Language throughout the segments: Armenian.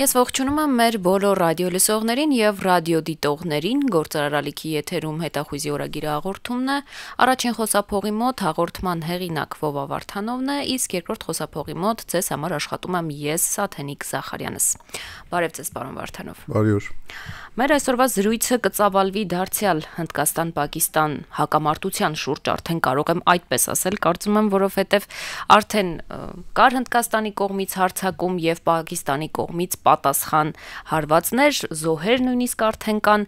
Ես ողջունում եմ մեր բոլոր ռադիոլսողներին եւ ռադիոդիտողներին, գործարարալիքի եթերում հետախույզի օրագիրը հաղորդումն է, առաջին խոսափողի մոտ հաղորդման հեղինակ Վովա Վարդանովն է, իսկ երկրորդ խոսափողի մոտ ձեզ համար աշխատում եմ ես, Սաթենիկ Զախարյանս։ Բարև ձեզ, պարոն Վարդանով։ Բարի օր։ Մեր այսօրվա զրույցը կծավալվի դարձյալ Հնդկաստան-Պակիստան հակամարտության շուրջ, արդեն կարող եմ այդպես ասել, կարծում եմ, որովհետև արդեն կար Հնդկաստանի կողմից հարձակում եւ Պակիստանի կողմից պատասխան հարվածներ, զոհեր նույնիսկ արդեն կան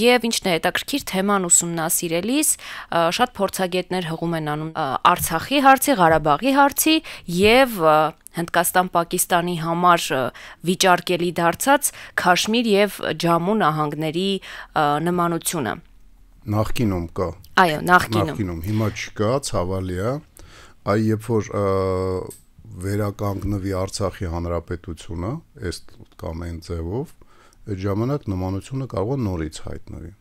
եւ ինչն է հետաքրքիր թեման ուսումնասիրելիս շատ փորձագետներ հղում են անում Արցախի հարցի, Ղարաբաղի հարցի եւ Հնդկաստան-Պակիստանի համար վիճարկելի դարձած Քաշմիր եւ Ջամու նահանգների նմանությունը։ Նախկինում կա։ Այո, նախկինում։ Հիմա չկա, ցավալի է։ Այ երբ որ վերականգնվի Արցախի հանրապետությունը, այս կամ այն ձևով, այդ ժամանակ նմանությունը կարող է նորից հայտնվի։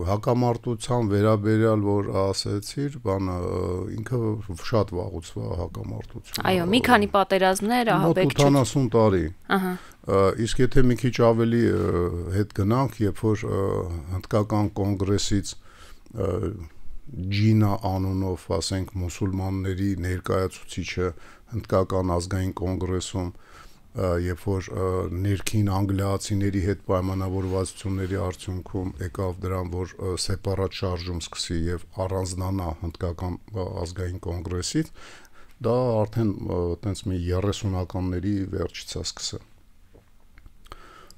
Հակամարտության վերաբերյալ որ ասեցիր, բանը ինքը շատ վաղուց հակամարտություն։ Այո, մի քանի պատերազմներ, ահաբեկ 80 տարի։ Ահա։ Իսկ եթե մի քիչ ավելի հետ գնանք, երբ որ հնդկական կոնգրեսից Ջինա անունով, ասենք, մուսուլմանների ներկայացուցիչը հնդկական ազգային կոնգրեսում երբ որ ներքին անգլիացիների հետ պայմանավորվածությունների արդյունքում եկավ դրան, որ սեպարատ շարժում սկսի եւ առանձնանա հնդկական ազգային կոնգրեսից, դա արդեն այտենց մի 30-ականների վերջից է սկսել։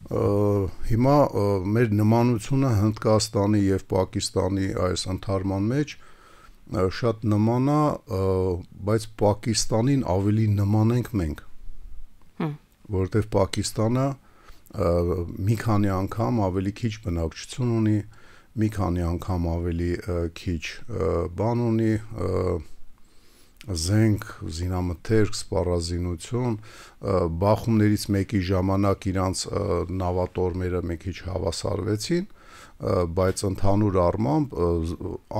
Հիմա մեր նմանությունը Հնդկաստանի եւ Պակիստանի այս ընթարման մեջ շատ նման է, բայց Պակիստանին ավելի նման ենք մենք, որովհետեւ Պակիստանը մի քանի անգամ ավելի քիչ բնակչություն ունի, մի քանի անգամ ավելի քիչ բան ունի, զենք, զինամթերք, սպառազինություն, բախումներից մեկի ժամանակ իրանց նավատորմերը մի քիչ հավասարվեցին, բայց ընդհանուր առմամբ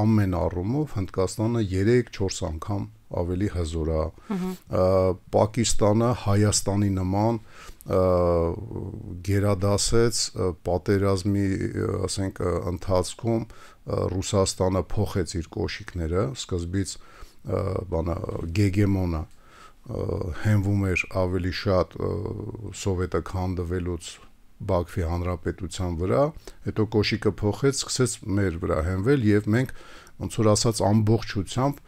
ամեն առումով Հնդկաստանը 3-4 անգամ ավելի հզոր է։ Պակիստանը Հայաստանի նման գերադասեց պատերազմի, ասենք, ընթացքում Ռուսաստանը փոխեց իր կոշիկները, սկզբից բանը գեգեմոնը հենվում էր ավելի շատ սովետը քանդվելուց Բաքվի հանրապետության վրա, հետո կոշիկը փոխեց, սկսեց մեր վրա հենվել եւ մենք ոնց որ ասած ամբողջությամբ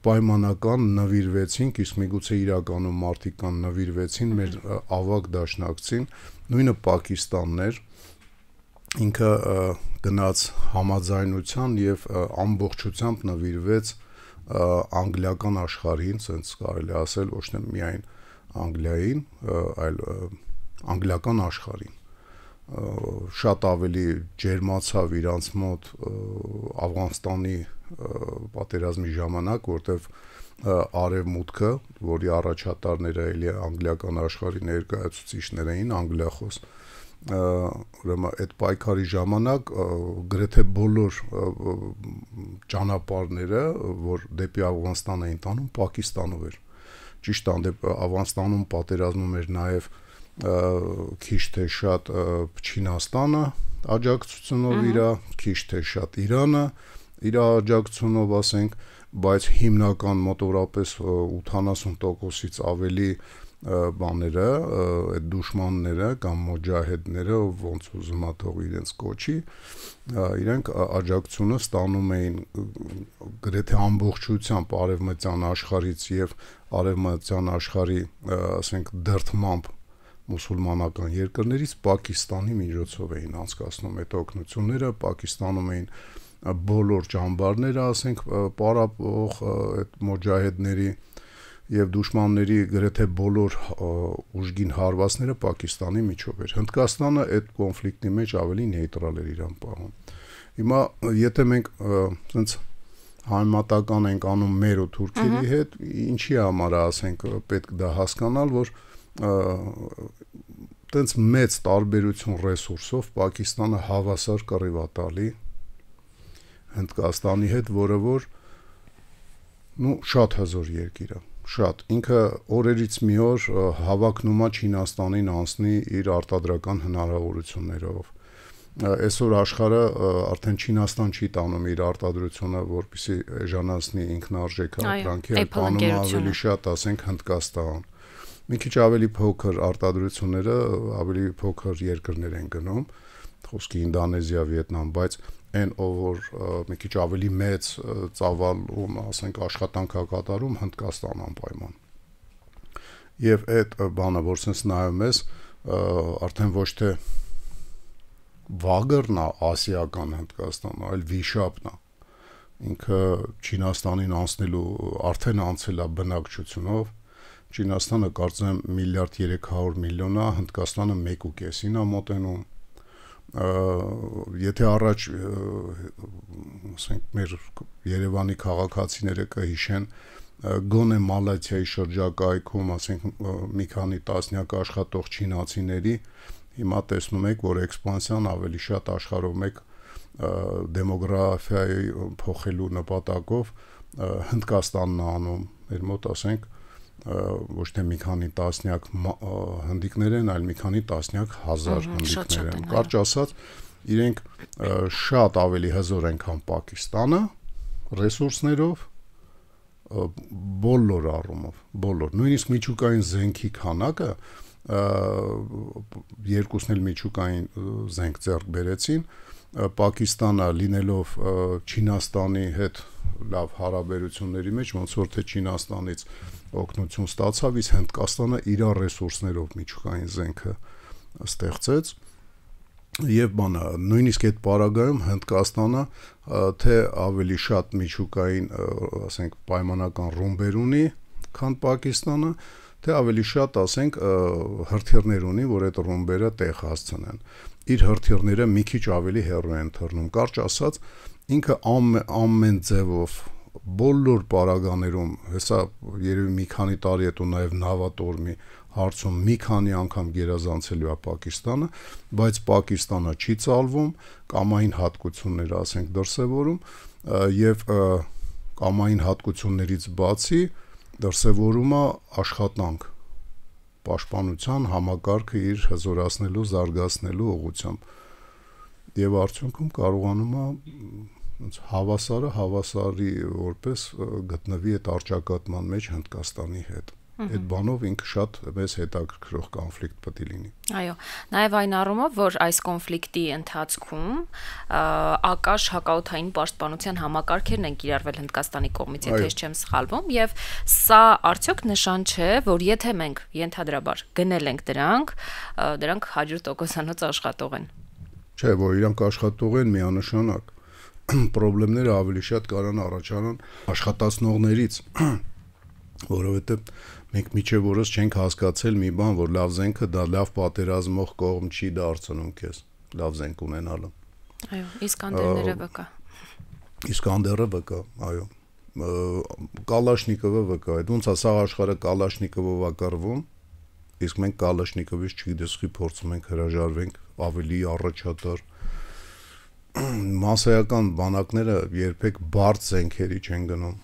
պայմանական նվիրվեցինք, իսկ միգուցե իրականում մարդիկ կան նվիրվեցին մեր ավագ դաշնակցին, նույնը Պակիստանն էր, ինքը գնաց համաձայնության եւ ամբողջությամբ նվիրվեց անգլիական աշխարհին, ասենց կարելի ասել, ոչ թե միայն Անգլիային, այլ անգլիական աշխարհին։ Շատ ավելի ջերմացավ իրանց մոտ Աֆղանստանի պատերազմի ժամանակ, որտեվ արևմուտքը, որի առաջատարները էլի անգլիական աշխարհի ներկայացուցիչներ էին, անգլիախոս, ուրեմն այդ պայքարի ժամանակ գրեթե բոլոր ճանապարհները, որ դեպի Աֆղանստան էին տանում, Պակիստանով էր։ Ճիշտ է, Աֆղանստանում պատերազմում էր նաև քիչ թե շատ Չինաստանը աջակցությունով իր, քիչ թե շատ Իրանը իր աջակցությունով, ասենք, բայց հիմնական մոտավորապես 80%-ից ավելի բաները, այդ դուշմանները կամ մոջահեդները, ոնց ուզում ա թող իրենց կոչի, իրենք աջակցությունը ստանում էին գրեթե ամբողջությամբ արևմտյան աշխարհից եւ արևմտյան աշխարհի, ասենք, դրդմամբ մուսուլմանական երկրներից Պակիստանի միջոցով էին անցկացնում այդ օգնությունները, Պակիստանում էին բոլոր ճամբարները, ասենք, պարապող այդ մոջահեդների եւ դուշմանների գրեթե բոլոր ուժգին հարվածները Պակիստանի միջով էր։ Հնդկաստանը այդ կոնֆլիկտի մեջ ավելի նեյտրալ էր իրան պահում։ Հիմա եթե մենք ասենց համեմատական ենք անում մեր ու թուրքերի հետ, ինչի համար է, ասենք, պետք դա հասկանալ, որ տենց մեծ տարբերություն ռեսուրսով Պակիստանը հավասար կռիվ է տալի Հնդկաստանի հետ, որը որ շատ հզոր երկիր է։ շատ ինքը օրերից մի օր հավակնում է Չինաստանին անցնի իր արտադրական հնարավորություններով։ Այսօր աշխարհը արդեն Չինաստան չի տանում իր արտադրությունը, որպեսզի էժանացնի ինքնարժեք ապրանքի, այլ տանում ավելի շատ, ասենք, Հնդկաստան։ Մի քիչ ավելի փոքր արտադրությունները ավելի փոքր երկրներ են գնում, խոսքի Ինդոնեզիա, Վիետնամ, բայց այն ով որ մի քիչ ավելի մեծ ծավալում, ասենք, աշխատանք է կատարում, Հնդկաստան անպայման։ Եվ այդ բանը, որ sense նայում ես, արդեն ոչ թե վագրն է ասիական Հնդկաստանը, այլ վիշապն է։ Ինքը Չինաստանին անցնելու արդեն անցել է բնակչությունով։ Չինաստանը կարծեմ 1.3 միլիարդ է, Հնդկաստանը 1.5-ին է մոտենում։ Եթե առաջ ասենք մեր Երևանի քաղաքացիները կհիշեն գոնե Մալաթիայի շրջակայքում, ասենք, մի քանի տասնյակ աշխատող չինացիների, հիմա տեսնում եք, որ էքսպանսիան ավելի շատ աշխարհով մեկ դեմոգրաֆիայի փոխելու նպատակով Հնդկաստանն է անում, մեր մոտ, ասենք, ոչ թե մի քանի տասնյակ հնդիկներ են, այլ մի քանի տասնյակ հազար հնդիկներ են։ Կարճ ասած, իրենք շատ ավելի հզոր են, քան Պակիստանը ռեսուրսներով, բոլոր առումով, բոլոր, նույնիսկ միջուկային զենքի քանակը, երկուսն էլ միջուկային զենք ձեռք բերեցին, Պակիստանը լինելով Չինաստանի հետ լավ հարաբերությունների մեջ, ոնց որ թե Չինաստանից օգնություն ստացավ, իսկ Հնդկաստանը իր ռեսուրսներով միջուկային զենքը ստեղծեց, եւ բանը նույնիսկ այդ պարագայում Հնդկաստանը թե ավելի շատ միջուկային, ասենք, պայմանական ռումբեր ունի, քան Պակիստանը, թե ավելի շատ, ասենք, հրթիռներ ունի, որ այդ ռումբերը տեղ հասցնեն։ Իր հրթիռները մի քիչ ավելի հեռու են թռնում։ Կարճ ասած, ինքը ամեն ձևով բոլոր պարագաներում, հեսա երևի մի քանի տարի հետո նաև Նավատորմի հարցում մի քանի անգամ գերազանցելու է Պակիստանը, բայց Պակիստանը չի ծալվում, կամային հատկություններ, ասենք, դրսևորում, եւ կամային հատկություններից բացի դրսևորում է աշխատանք, պաշտպանության համակարգը իր հզորացնելու, զարգացնելու ուղղությամբ, եւ արդյունքում կարողանում է հավասարի որպես գտնվի այդ առճակատման մեջ Հնդկաստանի հետ։ Այդ բանով ինքը շատ մեծ հետաքրքրող կոնֆլիկտ պետք է լինի։ Այո, նաև այն առումով, որ այս կոնֆլիկտի ընթացքում ակաշ հակաօդային պաշտպանության համակարգերն են կիրառվել Հնդկաստանի կողմից, եթե ես չեմ սխալվում, եւ սա արդյոք նշան չէ, որ եթե մենք ենթադրաբար գնել ենք դրանք 100%-անոց աշխատող են։ Չէ, որ իրանք աշխատող են միանշանակ։ Պրոբլեմները ավելի շատ կարան առաջանան աշխատացնողներից, որովհետեւ մենք միջև օրս չենք հասկացել մի բան, որ լավ զենքը դա լավ պատերազմող կողմ չի դարձնում քեզ, լավ զենք ունենալը։ Այո, Իսկանդերները վկա։ Իսկանդերը վկա, այո։ Կալաշնիկովը վկա, այդ ոնց է սա աշխարհը Կալաշնիկովով է կռվում, իսկ մենք Կալաշնիկովից չգիտես խի փորձում ենք հրաժարվենք ավելի առաջատար։ Մասսայական բանակները երբեք բարդ զենքերի չեն գնում։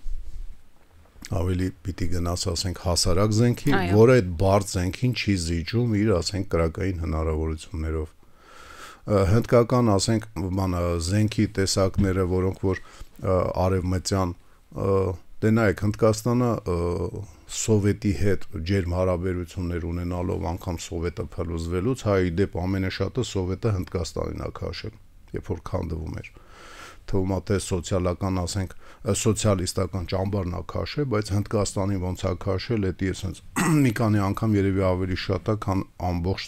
Ավելի պիտի գնաս, ասենք, հասարակ զենքի, որը այդ բարդ զենքին չի զիջում իր, ասենք, կրակային հնարավորություններով։ Հնդկական, ասենք, զենքի տեսակները, որոնք որ արևմտյան, դե նայեք, Հնդկաստանը Սովետի հետ ջերմ հարաբերություններ ունենալով անգամ Սովետը փլուզվելուց, ի դեպ ամենաշատը Սովետը Հնդկաստանին է քաշել, երբ որ քանդվում էր։ Թվում է թե սոցիալական, ասենք, սոցիալիստական ճամբարն է քաշել, բայց Հնդկաստանի ոնց է քաշել, դա էսենց մի քանի անգամ երևի ավելի շատ է, քան ամբողջ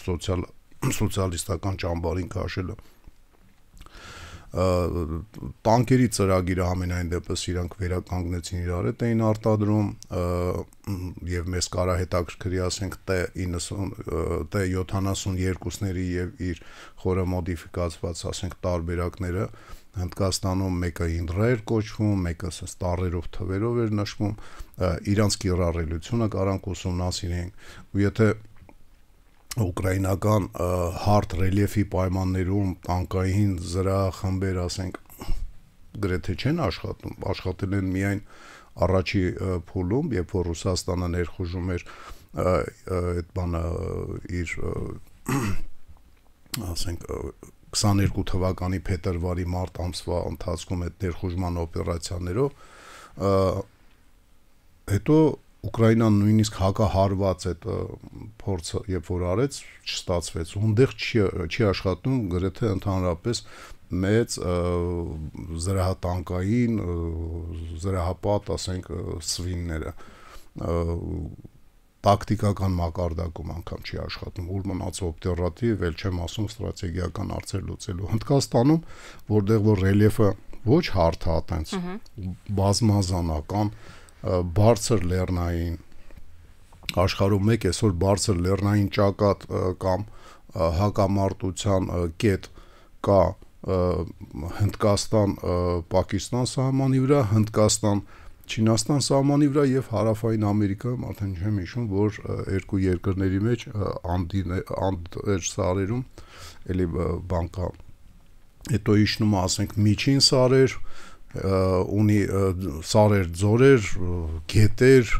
սոցիալիստական ճամբարին քաշելը։ Տանկերի ծրագիրը ամենայն դեպս իրանք վերականգնեցին իրար հետ էին արտադրում, եւ մեզ կարա հետաքրքրի, ասենք, T-72-ների եւ իր խորը մոդիֆիկացված, ասենք, տարբերակները Հնդկաստանում մեկը Ինդրա էր կոչվում, մեկը տառերով թվերով էր նշվում, իրանց կիրառելիությունը կարանք ուսումնասիրենք, ու եթե ուկրաինական հարթ ռելիեֆի պայմաններում տանկային զրահախմբեր, ասենք, գրեթե չեն աշխատում, աշխատել են միայն, առաջի փուլում, երբ որ Ռուսաստանը ներխուժում էր այդ բանը իր ասենք 22 թվականի փետրվարի մարտ ամսվա ընթացքում այդ ներխուժման օպերացիաներով հետո Ուկրաինան նույնիսկ հակահարված այդ փորձը երբ որ արեց չստացվեց ունդեղ չի աշխատում գրեթե ընդհանրապես մեծ զրահատանկային զրահապատ ասենք սվինները տակտիկական մակարդակում անգամ չի աշխատում, ուր մնաց օպերատիվ, ել չեմ ասում ստրատեգիական հարցեր լուծելու։ Հնդկաստանում, որտեղ որ ռելիեֆը ոչ հարթ է, այտենց բազմազանական, բարձր լեռնային աշխարհում մեկ այսօր բարձր լեռնային ճակատ կամ հակամարտության կետ կա Հնդկաստան, Պակիստան սահմանի վրա, Հնդկաստան Չինաստան սահմանի վրա եւ Հարավային Ամերիկայում արդեն չեմ հիշում, որ երկու երկրների մեջ Անդեր սարերում էլի բան կա։ Հետո իջնում ասենք միջին սարեր, ունի սարեր, ձորեր, գետեր,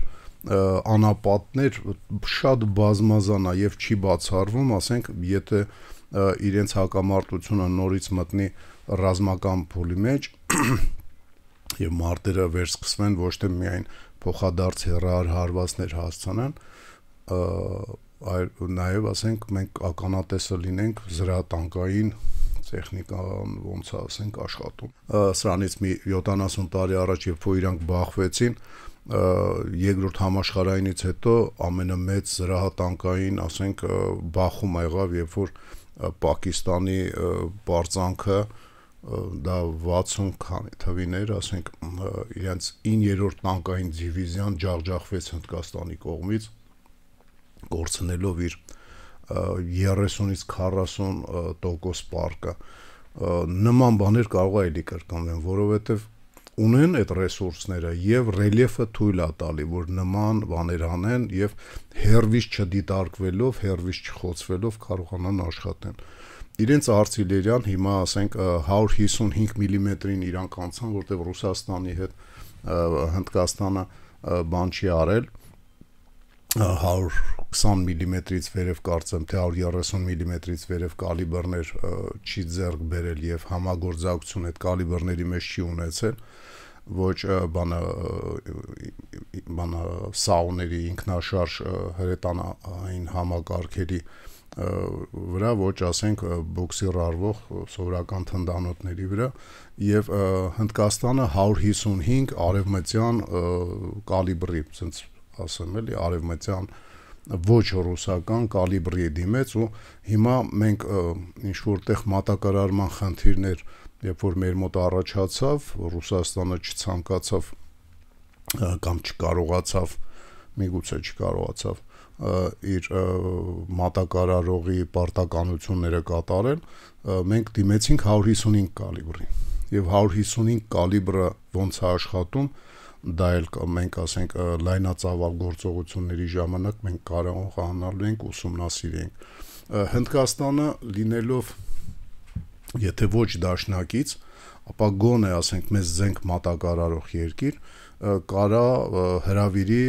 անապատներ, շատ բազմազան է եւ չի բացառվում, ասենք, եթե իրենց հակամարտությունը նորից մտնի ռազմական փուլի մեջ եւ մարտերը վերսկսվեն ոչ թե միայն փոխադարձ հարվածներ հասցնեն, այլ նաեւ ասենք մենք ականատեսը լինենք զրահատանկային տեխնիկան ոնց ասենք աշխատում։ Սրանից մի 70 տարի առաջ երբ որ իրանք բախվեցին, երկրորդ համաշխարհայինից հետո ամենամեծ զրահատանկային ասենք բախումը եղավ, երբ որ Պակիստանի բարձանքը դա 60 քանի թվիներ, ասենք իրենց 9-րդ տանկային դիվիզիան ջախջախվեց Հնդկաստանի կողմից, կորցնելով իր 30-ից 40% պարկը։ Նման բաներ կարող է էլի կրկնվեն, որովհետև ունեն այդ ռեսուրսները եւ ռելիեֆը թույլ է տալի, որ նման բաներ անեն եւ հերվից չդիտարկվելով, հերվից չխոցվելով կարողանան աշխատեն։ Իրենց արտիլերիան հիմա ասենք 155 մմ-ին իրանք անցան, որտեղ Ռուսաստանի հետ Հնդկաստանը բան չի արել 120 մմ-ից վերև կարծեմ թե 130 մմ-ից վերև կալիբրներ չի ձեռք բերել եւ համագործակցություն այդ կալիբրների մեջ չի ունեցել ոչ բանը սաուների ինքնաշարժ հրետանային համակարգերի վրա, ոչ ասենք բոքսիր արվող սովորական թնդանոթների վրա եւ Հնդկաստանը 155 արևմտյան կալիբրի, ասենց ասեմ էլի, արևմտյան ոչ ռուսական կալիբրի դիմեց ու հիմա մենք ինչ որտեղ մատակարարման խնդիրներ, երբ որ մեր մոտ առաջացավ, Ռուսաստանը չցանկացավ կամ չկարողացավ, միգուցե չկարողացավ իր մատակարարողի պարտականությունները կատարել, մենք դիմեցինք 155 կալիբրի եւ 155 կալիբրը ոնց է աշխատում, դա էլ մենք ասենք լայնածավալ գործողությունների ժամանակ մենք կարողանալու ենք ուսումնասիրենք։ Հնդկաստանը լինելով եթե ոչ դաշնակից, ապա գոնե ասենք մեզ զենք մատակարարող երկիր կարա հրավիրի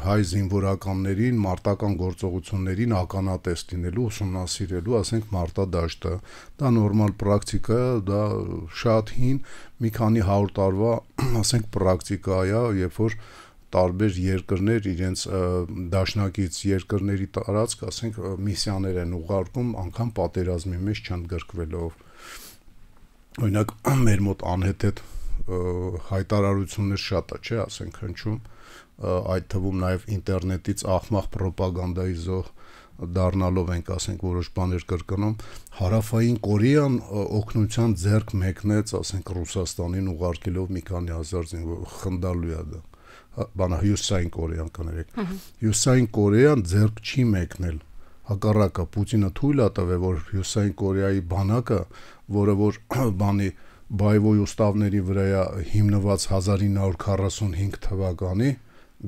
հայ զինվորականներին մարտական գործողություններին ականատես լինելու, ուսումնասիրելու, ասենք մարտադաշտը, դա նորմալ պրակտիկա է, դա շատ հին, մի քանի 100 տարվա, ասենք պրակտիկա է, երբ որ տարբեր երկրներ իրենց դաշնակից երկրների տարածք, ասենք միսիաներ են ուղարկում, անգամ պատերազմի մեջ չընդգրկվելով։ Օրինակ մեր մոտ անհետ հայտարարություններ շատ է, չէ, ասենք հնչում, այդ թվում նաև ինտերնետից աղմաղ պրոպագանդայի զոհ դառնալով ենք, ասենք որոշ բաներ կրկնում, Հարավային Կորեան օգնության ձեռք մեկնեց, ասենք Ռուսաստանին ուղարկելով մի քանի հազար զինվոր, խնդալու է դա, բանը Հյուսիսային Կորեան կներեք, Հյուսիսային Կորեան ձեռք չի մեկնել, հակառակը Պուտինը թույլ է տվել, որ Հյուսիսային Կորեայի բանակը, որը որ բանի բայվոյ ուստավների վրա հիմնված 1945 թվականի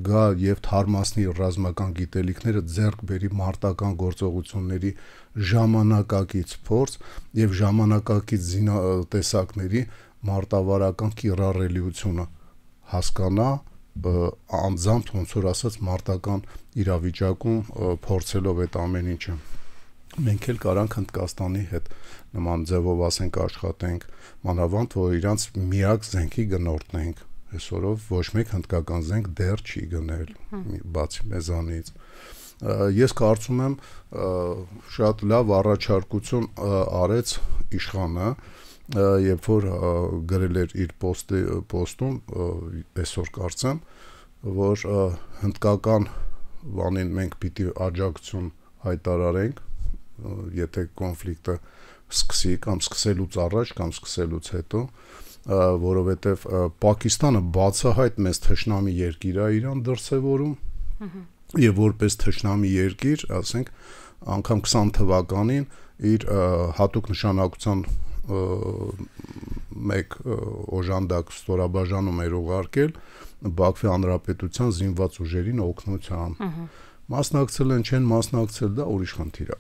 գա եւ թարմացնի ռազմական գիտելիքները ձեռք բերի մարտական գործողությունների ժամանակակից փորձ եւ ժամանակակից զինատեսակների մարտավարական կիրառելիությունը հասկանա անձամբ ոնց որ ասած մարտական իրավիճակում փորձելով այդ ամեն ինչը մենք էլ կարանք Հնդկաստանի հետ նման ձևով ասենք աշխատենք, մանավանդ որ իրանց միակ զենքի գնորդն ենք այսօրով ոչ մեկ հնդկական զենք դեռ չի գնել բացի մեզանից ես կարծում եմ շատ լավ առաջարկություն արեց իշխանը երբ որ գրել էր իր պոստում այսօր կարծեմ որ հնդկական բանին մենք պիտի աջակցություն հայտարարենք եթե կոնֆլիկտը սկսի կամ սկսելուց առաջ կամ սկսելուց հետո որովհետև Պակիստանը բացահայտ մեծ թշնամի երկիր է իրան դրսևորում եւ որպես թշնամի երկիր ասենք անգամ 20 թվականին իր հատուկ նշանակության մեկ օժանդակ ստորաբաժանում էր ուղարկել Բաքվի հանրապետության զինված ուժերին օգնության մասնակցել են չեն մասնակցել դա ուրիշ խնդիր է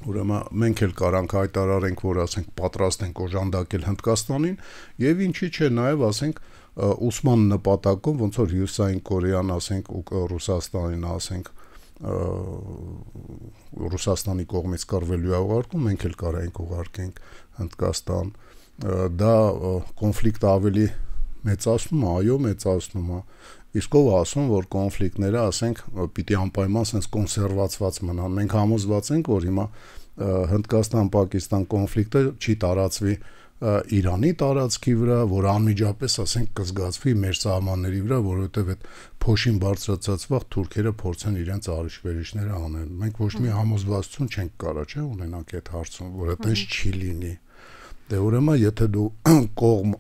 ուրեմն մենք էլ կարանք հայտարարենք որ ասենք պատրաստ ենք օժանդակել Հնդկաստանին եւ ինչի՞ չէ նաեւ ասենք ուսման նպատակով ոնց որ Հյուսային Կորեան ասենք ու Ռուսաստանին ասենք Ռուսաստանի կողմից կռվելու է ուղարկում մենք էլ կարանք ուղարկենք Հնդկաստան դա կոնֆլիկտը ավելի մեծացնում է այո մեծացնում է իսկ ով ասում որ կոնֆլիկտները ասենք պիտի անպայման sense կոնսերվացված մնան մենք համոզված ենք որ հիմա Հնդկաստան-Պակիստան կոնֆլիկտը չի տարածվի Իրանի տարածքի վրա, որ անմիջապես ասենք կզգացվի մեր սահմանների վրա, որովհետև այդ փոշին բարձրացած թուրքերը փորձեն իրենց արիշվերիչները անել։ Մենք ոչ մի համոզվածություն չենք կարա, չէ՞, ունենանք այդ հարցում, որ այդպես չի լինի։ Դե ուրեմն եթե դու կողմ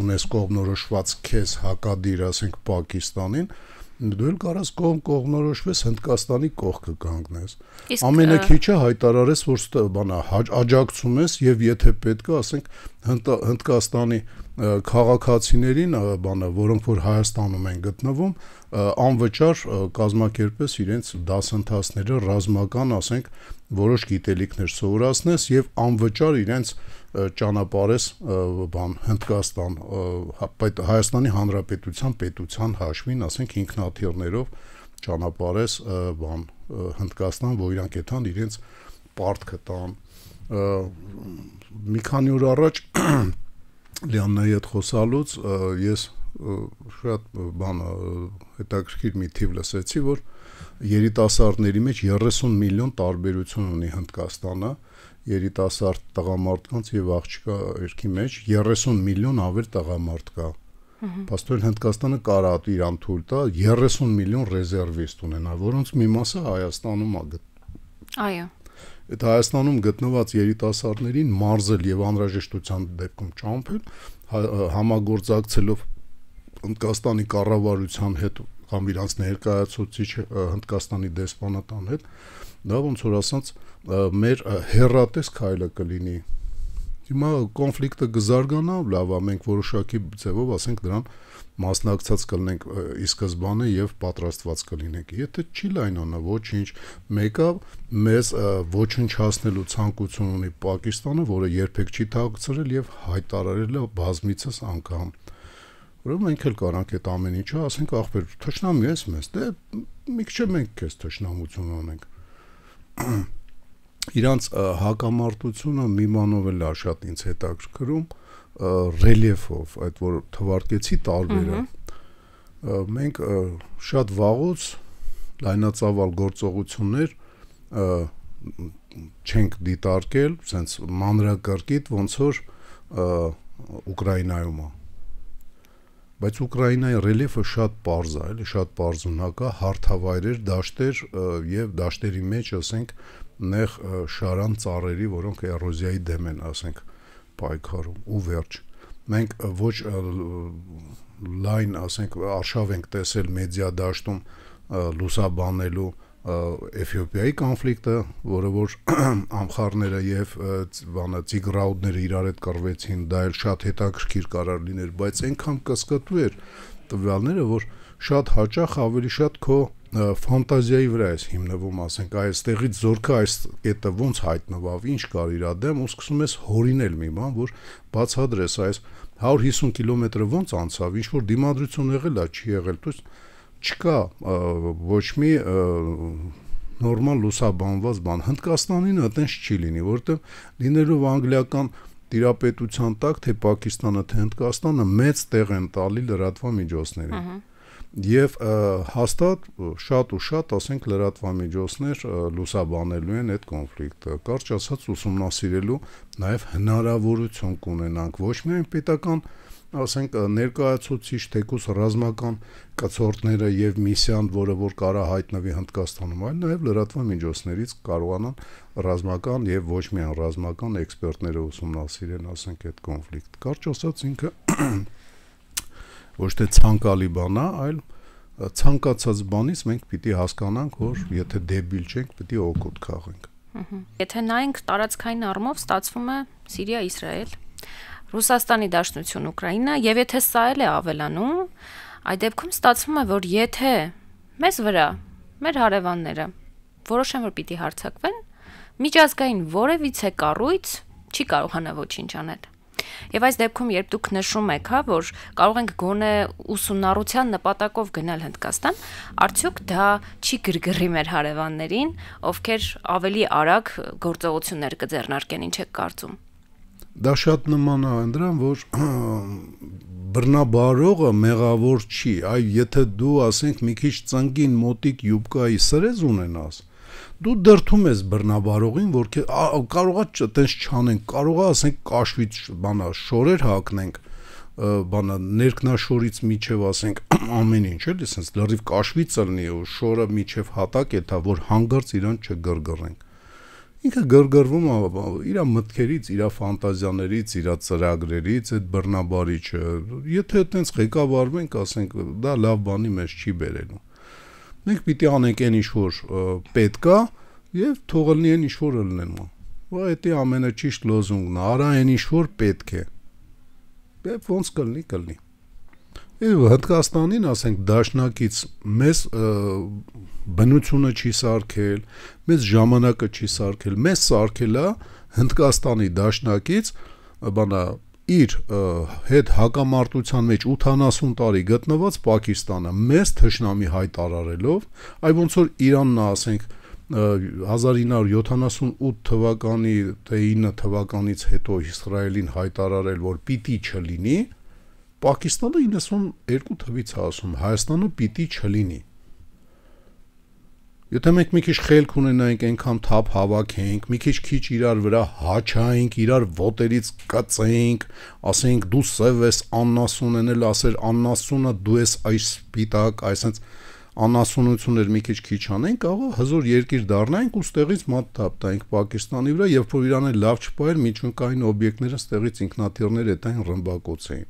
ունես կողմնորոշված քեզ հակադիր, ասենք Պակիստանին, դու էլ կարաս կողմնորոշվես Հնդկաստանի կողքը կանգնես։ Ամենակիչը հայտարարես, որ բանա աջակցում ես եւ եթե պետք է, ասենք Հնդկաստանի քաղաքացիներին, բանը, որոնք որ Հայաստանում են գտնվում, անվճար կազմակերպես իրենց դասընթացները ռազմական, ասենք, որոշ գիտելիքներ սովորացնես եւ անվճար իրենց ճանապարհես բան Հնդկաստան Հայաստանի Հանրապետության պետության հաշվին, ասենք ինքնաթիռներով ճանապարհես բան Հնդկաստան, որ իրանք այդան իրենց պարտքը տան։ Մի քանի օր առաջ Լիաննայի հետ խոսալուց ես շատ բան հետաքրքիր մի թիվ լսեցի, որ երիտասարդների մեջ 30 միլիոն տարբերություն ունի Հնդկաստանը, երիտասարդ տղամարդկանց եւ աղջկա երկի մեջ 30 միլիոն ավել տղամարդ կա։ Պաստորեն Հնդկաստանը կարա իրան թույլ տա 30 միլիոն ռեզերվիստ ունենա, որոնց մի մասը Հայաստանում է գտնվում։ Այո։ Այդ Հայաստանում գտնված երիտասարդներին մարզել եւ անհրաժեշտության դեպքում ճամփել, համագործակցելով Հնդկաստանի կառավարության հետ կամ իրանց ներկայացուցիչ Հնդկաստանի դեսպանատան հետ, դա ոնց որ ասած մեր հերատես քայլը կլինի։ Հիմա կոնֆլիկտը կզարգանա, լավ է, մենք որոշակի ձևով ասենք դրան մասնակցած կլինենք ի սկզբանե եւ պատրաստված կլինենք։ Եթե չի լայնանա ոչինչ, մեկը մեզ ոչնչացնելու ցանկություն ունի Պակիստանը, որը երբեք չի թաքցրել եւ հայտարարել է բազմիցս անգամ։ Ուրեմն մենք էլ կարանք այդ ամեն ինչը ասենք ախպեր թշնամի ես մեզ, դե մի քիչ մենք քեզ թշնամություն ունենք։ Իրանց հակամարտությունը մի բանով էլ է շատ ինձ հետաքրքրում ռելիեֆով, այդ որ թվարկեցի տարբերը։ Մենք շատ վաղուց լայնածավալ գործողություններ չենք դիտարկել, sense մանրակրկիտ ոնց որ Ուկրաինայում է։ Բայց Ուկրաինայի ռելիեֆը շատ պարզ է, էլի շատ պարզունակ է, հարթավայրեր, դաշտեր եւ դաշտերի մեջ, ասենք, նեղ շարան ծառերի, որոնք էրոզիայի դեմ են, ասենք, պայքարում ու վերջ։ Մենք ոչ լայն, ասենք, արշավ ենք տեսել մեդիա դաշտում լուսաբանելու Էթիոպիայի կոնֆլիկտը, որը որ ամխարները եւ ծիգրաուդները իրար հետ կռվեցին, դա էլ շատ հետաքրքիր կարար լիներ, բայց այնքան կսկտու էր տվյալները, որ շատ հաճախ ավելի շատ քո ֆանտազիայի վրա է հիմնվում, ասենք, այստեղից զորքը այս կետը ոնց հայտնվավ, ինչ կար իր դեմ, ու սկսում ես հորինել մի բան, որ բացադրես այս 150 կիլոմետրը ոնց անցավ, ինչ որ դիմադրություն եղել է, չի եղել, то есть չկա ոչ մի նորմալ լուսաբանված բան։ Հնդկաստանին այտենց չի լինի, որովհետև լինելով անգլիական տիրապետության տակ, թե Պակիստանը, թե Հնդկաստանը մեծ տեղ են տալի լրատվամիջոցներին։ Եվ հաստատ շատ ու շատ, ասենք, լրատվամիջոցներ լուսաբանելու են այդ կոնֆլիկտը, կարճ ասած ուսումնասիրելու նաև հնարավորություն կունենանք ոչ միայն պետական, ասենք, ներկայացուցիչ, թեկուզ ռազմական կցորդները եւ միսիան, որը որ կարա հայտնվի Հնդկաստանում, այլ նաև լրատվամիջոցներից կարողանան ռազմական եւ ոչ միայն ռազմական էքսպերտները ուսումնասիրեն, ասենք, այդ կոնֆլիկտ։ Կարճ ասած, ինքը ոչ թե ցանկալի բան է, այլ ցանկացած բանից մենք պիտի հասկանանք, որ եթե դեբիլ չենք, պիտի օգուտ քաղենք։ Եթե նայենք տարածքային առումով, ստացվում է Սիրիա-Իսրայել, Ռուսաստանի Դաշնություն, Ուկրաինա, եւ եթե սա էլ է ավելանում, այդ դեպքում ստացվում է, որ եթե մեզ վրա մեր հարևանները որոշեն, որ պիտի հարձակվեն, միջազգային որևիցե կառույց չի կարողանա ոչինչ անել։ Եվ այս դեպքում, երբ դուք նշում եք, որ կարող ենք գոնե ուսումնառության նպատակով գնալ Հնդկաստան, արդյոք դա չի գրգռի մեր հարևաններին, ովքեր ավելի արագ գործողություններ կձեռնարկեն, ինչ եք կարծում։ Դա շատ նման է դրան, որ բռնաբարողը մեղավոր չի, այ եթե դու, ասենք, մի քիչ ծնկին մոտիկ յուբկայի սրեզ ունենաս, դու դրթում ես բռնաբարողին, որ կարողա այտենց չանենք, կարողա, ասենք, կաշվից բանա շորեր հակնենք, բանա ներքնաշորից միջև, ասենք, ամեն ինչ, էլի, ասենց լրիվ կաշվից լինի ու շորը միջև հատակ է, որ հանգարց իրան չգրգռենք։ Ինքը գրգռվում է իր մտքերից, իր ֆանտազիաներից, իր ծրագրերից, այդ բռնաբարիչը։ Եթե այտենց ղեկավարվենք, ասենք, դա լավ բանի մեջ չի բերելու։ Մենք պիտի անենք այն ինչ որ պետք է եւ թողը լինի այն ինչ որ լինեն։ Դա է ամենաճիշտ լոզունգն, արա այն ինչ որ պետք է։ Եվ ոնց կլինի։ Եվ Հնդկաստանին, ասենք, դաշնակից մեզ բնությունը չի սարքել, մեզ ժամանակը չի սարքել, մեզ սարքել է Հնդկաստանի դաշնակից, բանա իր հետ հակամարտության մեջ 80 տարի գտնված Պակիստանը մեզ թշնամի հայտարարելով, այ ոնց որ Իրանն է, ասենք, 1978 թվականի թե 9 թվականից հետո Իսրայելին հայտարարել, որ պիտի չլինի, Պակիստանը 92 թվից է ասում, Հայաստանը պիտի չլինի։ Եթե մենք մի քիչ խելք ունենայինք, այնքան թափ հավաքենք, մի քիչ իրար վրա հաչայինք, իրար ոտերից կծեինք, ասենք դու սև ես աննասուն ենել, ասեր աննասունը դու ես այս սպիտակ, այսինքն աննասունություններ մի քիչ անենք, կարող հզոր երկիր դառնայինք ու ստեղից մատ թափ տայինք Պակիստանի վրա, երբ որ Իրանը լավ չպահեր, միջուկային օբյեկտները ստեղից ինքնաթիռներ հետային ռմբակոծեին։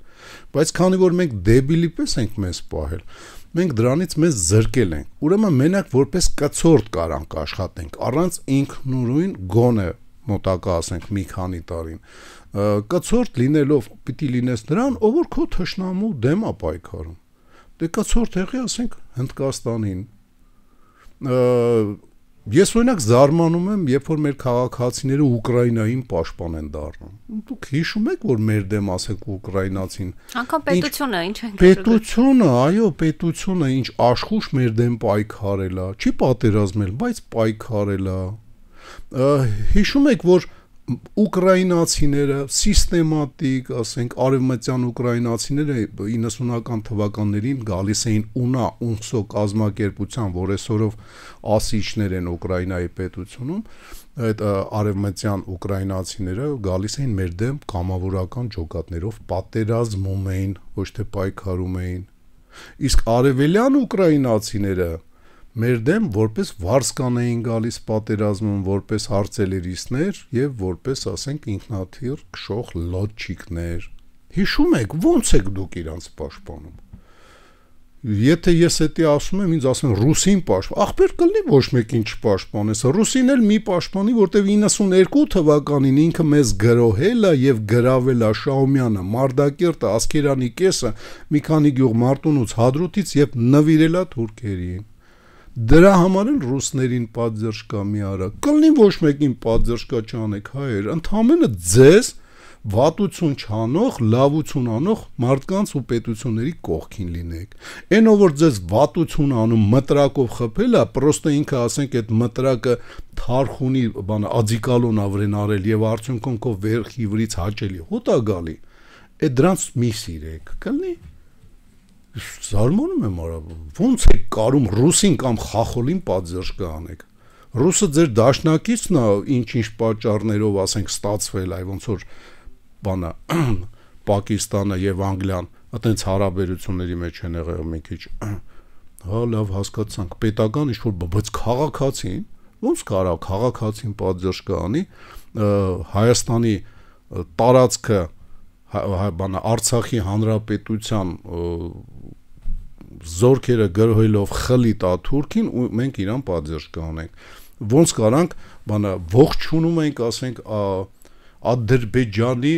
Բայց քանի որ մենք դեբիլի պես ենք մեզ պահել, մենք դրանից մեզ զրկել ենք։ Ուրեմն մենակ որպես կցորդ կարանք աշխատենք, առանց ինքնուրույն գոնե մոտակա, ասենք, մի քանի տարին։ Կցորդ լինելով պիտի լինես նրան, ով որ քո թշնամու դեմ է պայքարում։ Դե կցորդ եղի, ասենք, Հնդկաստանին։ Ես օրինակ զարմանում եմ, երբ որ մեր քաղաքացիները Ուկրաինային պաշտպան են դառնում։ Դուք հիշում եք, որ մեր դեմ, ասենք, ուկրաինացին անգամ պետությունը ինչ են պետությունը, այո, պետությունը ինչ աշխուժ մեր դեմ պայքարել է, չի պատերազմել, բայց պայքարել է։ Հիշում եք, որ ուկրաինացիները սիստեմատիկ, ասենք, արևմտյան ուկրաինացիները 90-ական թվականներին գալիս էին ունա ունսո կազմակերպության, որ այսօրով ասիչներ են Ուկրաինայի պետությունում, այդ արևմտյան ուկրաինացիները գալիս էին մեր դեմ կամավորական ջոկատներով, պատերազմում էին, ոչ թե պայքարում էին։ Իսկ արևելյան ուկրաինացիները մեր դեմ որպես վարսկան էին գալիս պատերազմում, որպես հարցելերիստներ եւ որպես, ասենք, ինքնաթիռ քշող լոթչիկներ։ Հիշում եք, ո՞նց եք դուք իրանց պաշտպանում։ Եթե ես էդի ասում եմ, ինձ ասեն ռուսին պաշտպան, ախպեր կլինի ոչ մեկին չպաշտպանես, ռուսին էլ մի պաշտպանի, որտեվ 92 թվականին ինքը մեզ գրոհել է եւ գրավել է Շաումյանը, Մարդակերտը, Ասկերանի կեսը, մի քանի գյուղ Մարտունուց, Հադրութից եւ նվիրել է թուրքերին։ Դրա համար էլ ռուսներին պատժ կա մի արա։ Կլինի ոչ մեկին պատժ կա չանեք հայեր, ընդհանրապես ձեզ վատություն չանող, լավություն անող մարդկանց ու պետությունների կողքին լինեք։ Այնով որ ձեզ վատություն անում մտրակով խփել է, պրոստը ինքը ասենք այդ մտրակը թարխունի բան ադիկալոնա վրան արել եւ արդյունքում քո վերքի վրից հաճելի հոտ է գալի։ Այդ դրանց մի սիրեք, կլինի։ Զարմանում եմ արա, ոնց է կարում ռուսին կամ խախոլին պատժ կանեք։ Ռուսը ձեր դաշնակիցն է, ինչ-ինչ պատճառներով ասենք ստացվել, այ ոնց որ բանը Պակիստանը եւ Անգլիան այտենց հարաբերությունների մեջ են եղել մի քիչ հա լավ հասկացանք պետական ինչ-որ բայց քաղաքացին ոնց կարա քաղաքացին պատժ կանի Հայաստանի տարածքը բանը Արցախի հանրապետության զորքերը գրոհելով խլի տա Թուրքին ու մենք իրան պատժ կանենք ոնց կարանք բանը ողջունում ենք ասենք Ադրբեջանի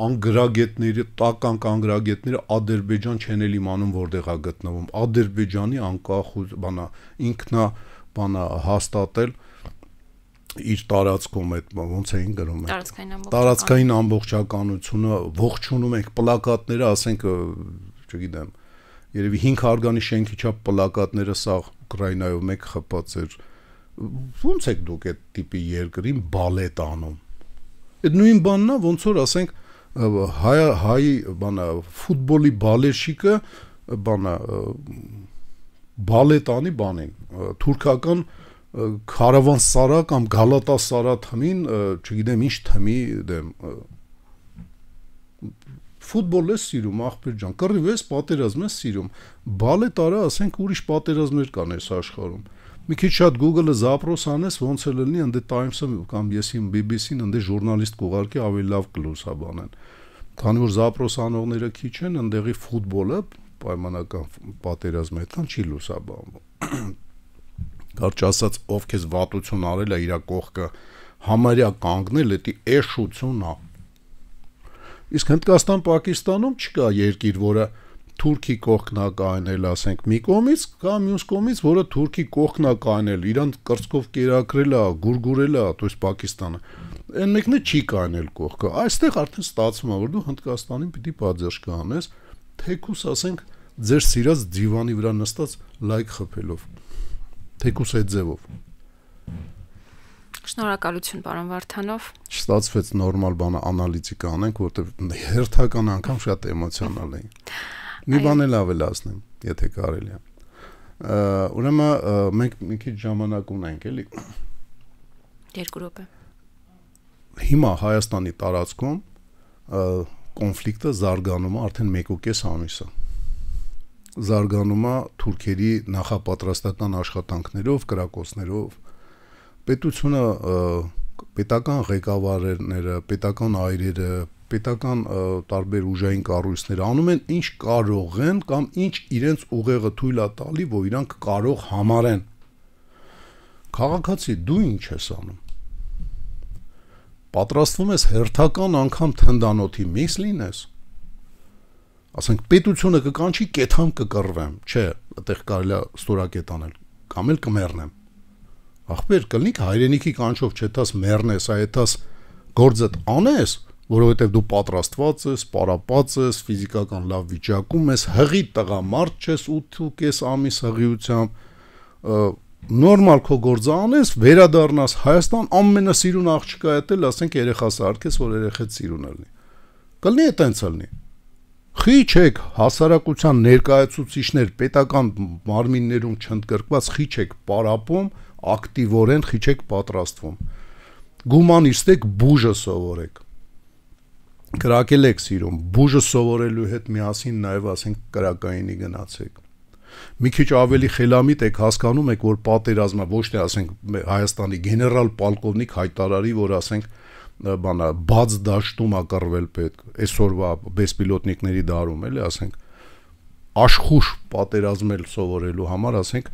անգրագետների տական անգրագետները Ադրբեջան չեն էլ իմանում որտեղ է գտնվում Ադրբեջանի անկախ բանա ինքնա բանա հաստատել իր տարածքում այդ ոնց էին գրում տարածքային ամբողջականությունը ողջունում ենք պլակատները ասենք չգիտեմ երևի 5 հարգանի շենքի չափ պլակատները սա Ուկրաինայով մեկ խփած էր ոնց եք դուք այդ տիպի երկրին բալետ անում Այդ նույն բանն է, ոնց որ ասենք հայ բանա ֆուտբոլի բալերշիկը բանա բալետանի բանին թուրքական Քարավանսարա կամ Գալատասարա թմին, չգիտեմ ինչ թմի դեմ ֆուտբոլ է սիրում ախպեր ջան, կռիվ ես պատերազմ ես սիրում, բալետ արա, ասենք ուրիշ պատերազմներ կան այս աշխարհում Մի քիչ շատ Google-ը զապրոս անես, ոնց էլ լինի, ընդ Times-ը կամ եսին BBC-ն ընդ ժուրնալիստ կուղարկի ավելի լավ կլուսաբանեն։ Քանի որ զապրոս անողները քիչ են, ընդեղի ֆուտբոլը պայմանական պատերազմը այդքան չի լուսաբանվում։ Կարճ ասած, ով քեզ վատություն արել է իր կողքը համարյա կանգնել, դա էշությունն է։ Իսկ Հնդկաստան, Պակիստանում չկա երկիր, որը Թուրքի կողքնա կայնել, ասենք, մի կողմից կամ մյուս կողմից, որը Թուրքի կողքնա կայնել, իրան կրծքով կերակրել է, գուրգուրել է, то есть Պակիստանը։ Այն մեկն է չի կայնել կողքը։ Այստեղ արդեն ստացվում է, որ դու Հնդկաստանին պիտի պատժ կանես, թեկուս ասենք, ձեր սիրած դիվանի վրա նստած լայք խփելով։ Թեկուս այդ ձևով։ Շնորհակալություն, պարոն Վարդանով։ Չստացվեց նորմալ բանը անալիտիկա անենք, որտեղ հերթական անգամ շատ էմոցիոնալ էին։ Մի բան էլ ավելացնեմ, եթե կարելի է։ Ուրեմն մենք մի քիչ ժամանակ ունենք, էլի։ 2 րոպե։ Հիմա Հայաստանի տարածքում կոնֆլիկտը զարգանում է արդեն 1.5 ամիս է։ Զարգանում է թուրքերի նախապատրաստական աշխատանքներով, կրակոցներով։ Պետությունը, պետական ղեկավարները, պետական այրերը, պետական տարբեր ուժային կառույցներ անում են ինչ կարող են կամ ինչ իրենց ուղեղը թույլ է տալի, որ իրանք կարող համարեն։ Քաղաքացի, դու ինչ ես անում։ Պատրաստվում ես հերթական անգամ թնդանոթի միս լինես։ Ասենք պետությունը կկանչի կեթան կկռվեմ, չէ, այդտեղ կարելի է ստորակետ անել, կամ էլ կմեռնեմ։ Ախպեր, կլինի հայրենիքի կանչով չետաս մեռնես, այդտաս գործդ անես, որովհետև դու պատրաստված ես, պարապած ես, ֆիզիկական լավ վիճակում ես, հղի տղամարդ չես 8.5 ամիս հղիությամբ, նորմալ քո գործը անես, վերադառնաս Հայաստան, ամենասիրուն աղջիկա հետ էլ ասենք երեխա սարքես, որ երեխեդ սիրուն լինի։ Կլինի այտենց լինի։ Խիչ եք հասարակության ներկայացուցիչներ պետական մարմիններում չընդգրկված խիչ եք պարապում, ակտիվորեն խիչ եք պատրաստվում։ Գումանիստ եք, բուժը սովորեք։ Կրակել եք սիրում, բուժը սովորելու հետ միասին նաև ասենք կրակայինի գնացեք։ Մի քիչ ավելի խելամիտ եք հասկանում եք, որ պատերազմը ոչ թե ասենք Հայաստանի գեներալ պոլկովնիկ հայտարարի, որ ասենք բանա բաց դաշտում ակռվել պետք, այսօրվա բեսպիլոտնիկների դարում էլի ասենք աշխուժ պատերազմել սովորելու համար ասենք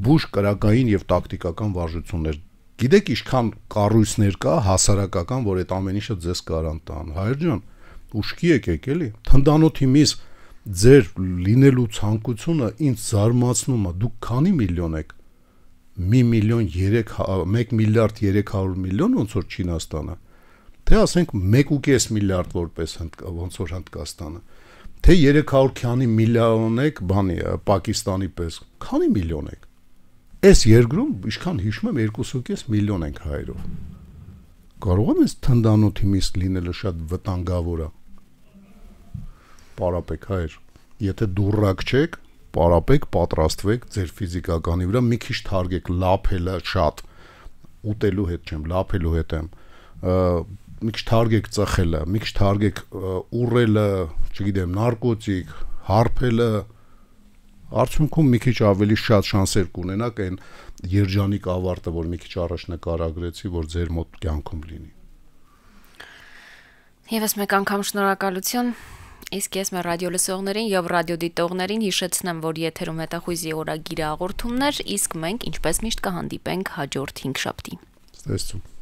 բուժ կրակային եւ տակտիկական վարժություններ։ Գիտեք ինչքան կառույցներ կա հասարակական, որ այդ ամեն ինչը ձեզ կարան տան։ Հայր ջան, ուշքի եկեք էլի։ Թնդանոթի միս ձեր լինելու ցանկությունը ինձ զարմացնում է։ Դուք քանի միլիոն եք։ 1 միլիարդ 300 միլիոն ոնց որ Չինաստանը, թե ասենք 1.5 միլիարդ որպես ոնց որ Հնդկաստանը, թե 300 քանի միլիոն եք բանի Պակիստանի պես, քանի միլիոն եք։ Այս երկրում ինչքան հիշում եմ 2.5 միլիոն ենք հայերով։ Կարող եմ այս թնդանոթի միստ լինելը շատ վտանգավոր է։ Պարապեք հայեր, եթե դուրակ չեք, պարապեք, պատրաստվեք ձեր ֆիզիկականի վրա, մի քիչ թարգեք լափելը շատ, ուտելու հետ չեմ, լափելու հետ եմ, մի քիչ թարգեք ծխելը, մի քիչ թարգեք ուռելը, չգիտեմ, նարկոտիկ, հարբելը, արդյունքում մի քիչ ավելի շատ շանսեր կունենաք այն երջանիկ ավարտը, որ մի քիչ առաջ նկարագրեցի, որ ձեր մոտ կյանքում լինի։ Եվս մեկ անգամ շնորհակալություն։ Իսկ ես մեր ռադիո լսողներին եւ ռադիոդիտողներին հիշեցնեմ, որ եթերում հետախույզի օրագիրը հաղորդումներ, իսկ մենք ինչպես միշտ կհանդիպենք հաջորդ 5 շաբթի։ Ստեսություն։